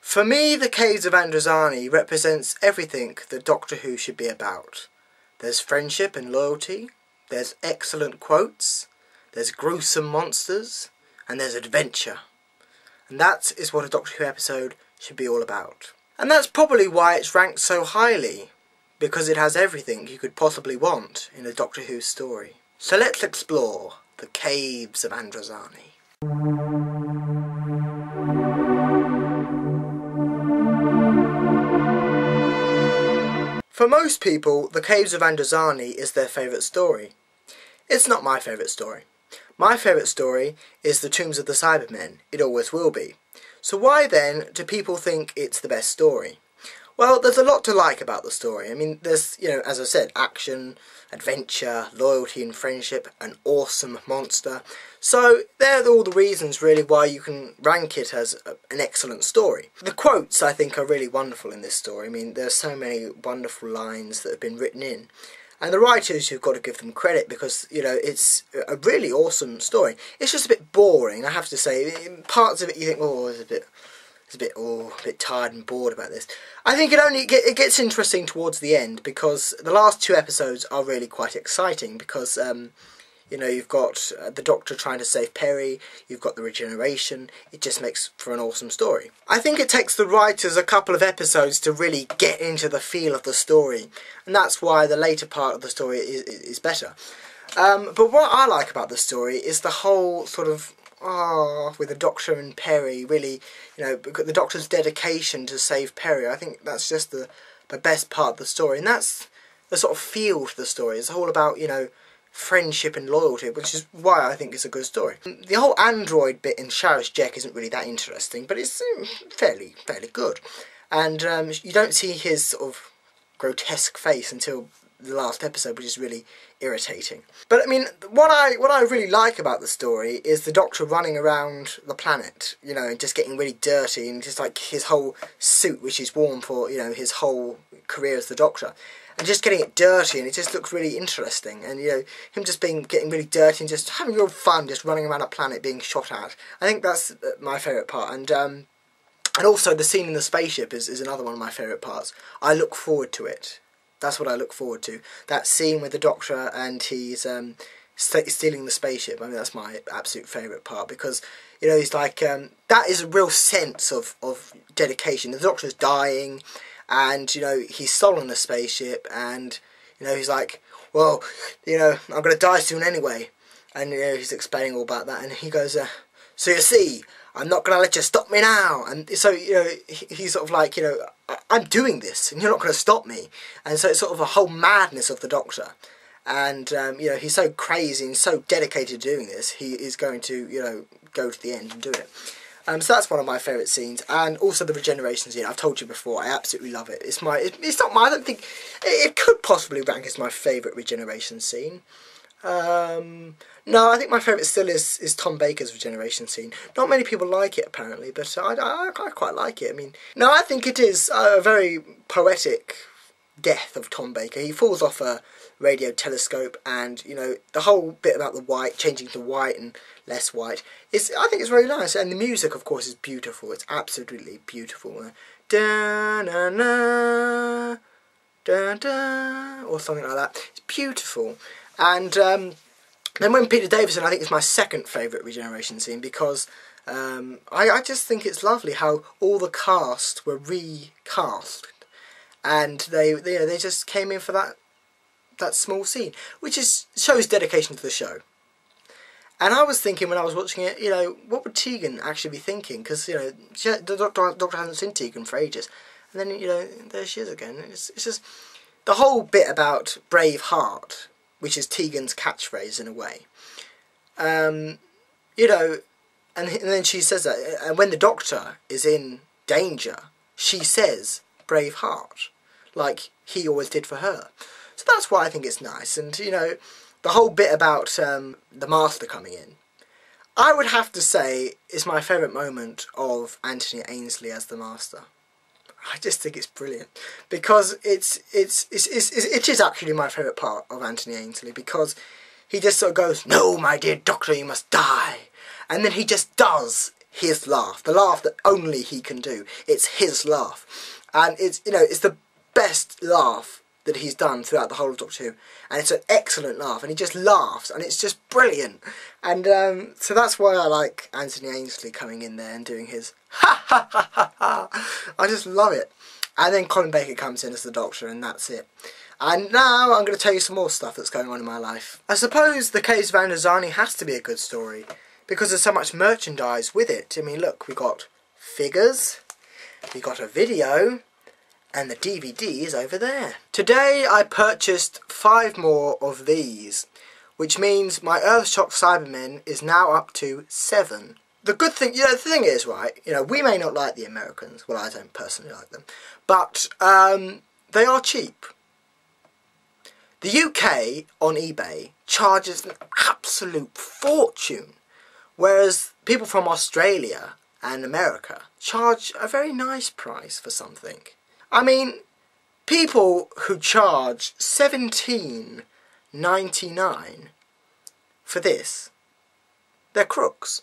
For me, the Caves of Androzani represents everything that Doctor Who should be about. There's friendship and loyalty, there's excellent quotes, there's gruesome monsters, and there's adventure. And that is what a Doctor Who episode should be all about. And that's probably why it's ranked so highly, because it has everything you could possibly want in a Doctor Who story. So let's explore the Caves of Androzani. For most people, the Caves of Androzani is their favourite story. It's not my favourite story. My favourite story is The Tombs of the Cybermen. It always will be. So why then do people think it's the best story? Well, there's a lot to like about the story. I mean, there's, as I said, action, adventure, loyalty and friendship, an awesome monster. So they're all the reasons really why you can rank it as an excellent story. The quotes I think are really wonderful in this story. I mean, there's so many wonderful lines that have been written in. And the writers, you've got to give them credit because, it's a really awesome story. It's just a bit boring, I have to say. In parts of it you think, oh, it's a bit tired and bored about this. I think it gets interesting towards the end because the last two episodes are really quite exciting because you've got the Doctor trying to save Perry, you've got the regeneration. It just makes for an awesome story. I think it takes the writers a couple of episodes to really get into the feel of the story, and that's why the later part of the story is better. But what I like about the story is the whole sort of with the Doctor and Perry, really, the Doctor's dedication to save Perry. I think that's just the best part of the story, and that's the sort of feel to the story. It's all about, friendship and loyalty, which is why I think it's a good story. The whole android bit in Shara's Jack isn't really that interesting, but it's fairly good. And you don't see his sort of grotesque face until the last episode, which is really irritating. But I mean, what I really like about the story is the Doctor running around the planet, and just getting really dirty, and just like his whole suit, which he's worn for, his whole career as the Doctor, and just getting it dirty, and it just looks really interesting. And him just getting really dirty and just having real fun, just running around a planet being shot at. I think that's my favourite part. And also the scene in the spaceship is another one of my favourite parts. I look forward to it. That's what I look forward to. That scene with the Doctor and he's stealing the spaceship. I mean, that's my absolute favourite part because, he's like, that is a real sense of dedication. The Doctor's dying and, he's stolen the spaceship and, he's like, well, I'm going to die soon anyway. And, he's explaining all about that and he goes, so you see, I'm not going to let you stop me now. And so, he's sort of like, I'm doing this and you're not going to stop me. And so it's sort of a whole madness of the Doctor. And, he's so crazy and so dedicated to doing this, he is going to, go to the end and do it. So that's one of my favourite scenes. And also the regeneration scene. I've told you before, I absolutely love it. It's not my, I don't think, it could possibly rank as my favourite regeneration scene. No, I think my favourite still is Tom Baker's regeneration scene. Not many people like it apparently, but I quite like it. I mean, no, I think it is a very poetic death of Tom Baker. He falls off a radio telescope and, the whole bit about the white, changing to white and less white, I think it's very nice. And the music, of course, is beautiful. It's absolutely beautiful. Da-na-na, da-da, or something like that. It's beautiful. And then when Peter Davison, I think it's my second favourite regeneration scene because I just think it's lovely how all the cast were recast and they just came in for that small scene, which shows dedication to the show. And I was thinking when I was watching it, what would Tegan actually be thinking? Because the Doctor hasn't seen Tegan for ages, and then there she is again. It's just the whole bit about brave heart, which is Tegan's catchphrase in a way. And then she says that, and when the Doctor is in danger, she says brave heart, like he always did for her. So that's why I think it's nice. And the whole bit about the Master coming in, I would have to say is my favourite moment of Anthony Ainsley as the Master. I just think it's brilliant because it is actually my favourite part of Anthony Ainsley because he just sort of goes, "No, my dear Doctor, you must die," and then he just does his laugh, the laugh that only he can do. It's his laugh, and it's, you know, it's the best laugh that he's done throughout the whole of Doctor Who, and it's an excellent laugh, and he just laughs, and it's just brilliant. And so that's why I like Anthony Ainsley coming in there and doing his ha ha ha ha ha. I just love it. And then Colin Baker comes in as the Doctor, and that's it. And now I'm going to tell you some more stuff that's going on in my life. I suppose The Caves of Androzani has to be a good story, because there's so much merchandise with it. I mean, look, we got figures, we got a video, and the DVD is over there. Today I purchased 5 more of these, which means my Earthshock Cybermen is now up to 7. The good thing, you know, the thing is, right, you know, we may not like the Americans, well, I don't personally like them, but they are cheap. The UK on eBay charges an absolute fortune, whereas people from Australia and America charge a very nice price for something. I mean, people who charge $17.99 for this, they're crooks.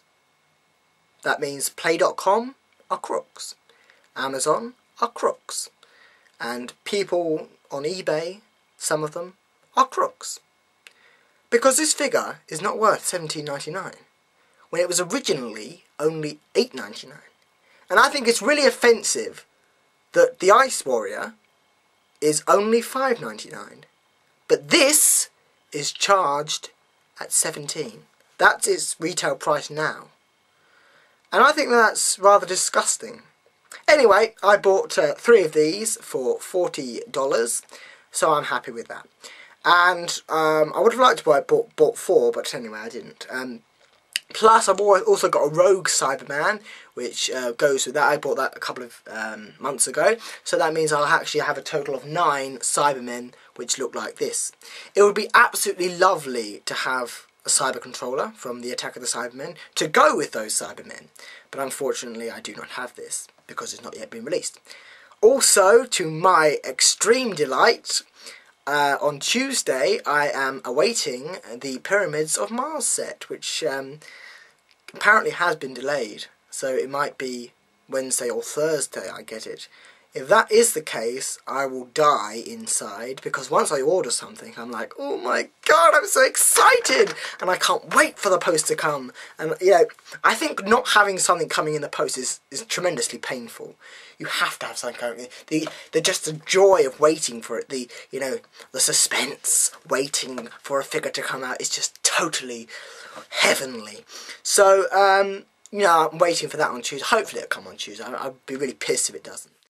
That means Play.com are crooks, Amazon are crooks, and people on eBay, some of them, are crooks. Because this figure is not worth $17.99, when it was originally only $8.99. And I think it's really offensive that the Ice Warrior is only $5.99, but this is charged at $17. That's its retail price now. And I think that's rather disgusting. Anyway, I bought 3 of these for $40, so I'm happy with that. And I would have liked to have bought 4, but anyway, I didn't. Plus, I've also got a Rogue Cyberman, which goes with that. I bought that a couple of months ago, so that means I'll actually have a total of 9 Cybermen, which look like this. It would be absolutely lovely to have a Cyber Controller from the Attack of the Cybermen to go with those Cybermen, but unfortunately I do not have this, because it's not yet been released. Also, to my extreme delight, on Tuesday I am awaiting the Pyramids of Mars set, which apparently has been delayed, so it might be Wednesday or Thursday I get it. If that is the case, I will die inside, because once I order something, I'm like, oh my god, I'm so excited! And I can't wait for the post to come. And, you know, I think not having something coming in the post is tremendously painful. You have to have something coming. Just the joy of waiting for it, the suspense, waiting for a figure to come out is just totally heavenly. So, you know, I'm waiting for that on Tuesday. Hopefully it'll come on Tuesday. I'd be really pissed if it doesn't.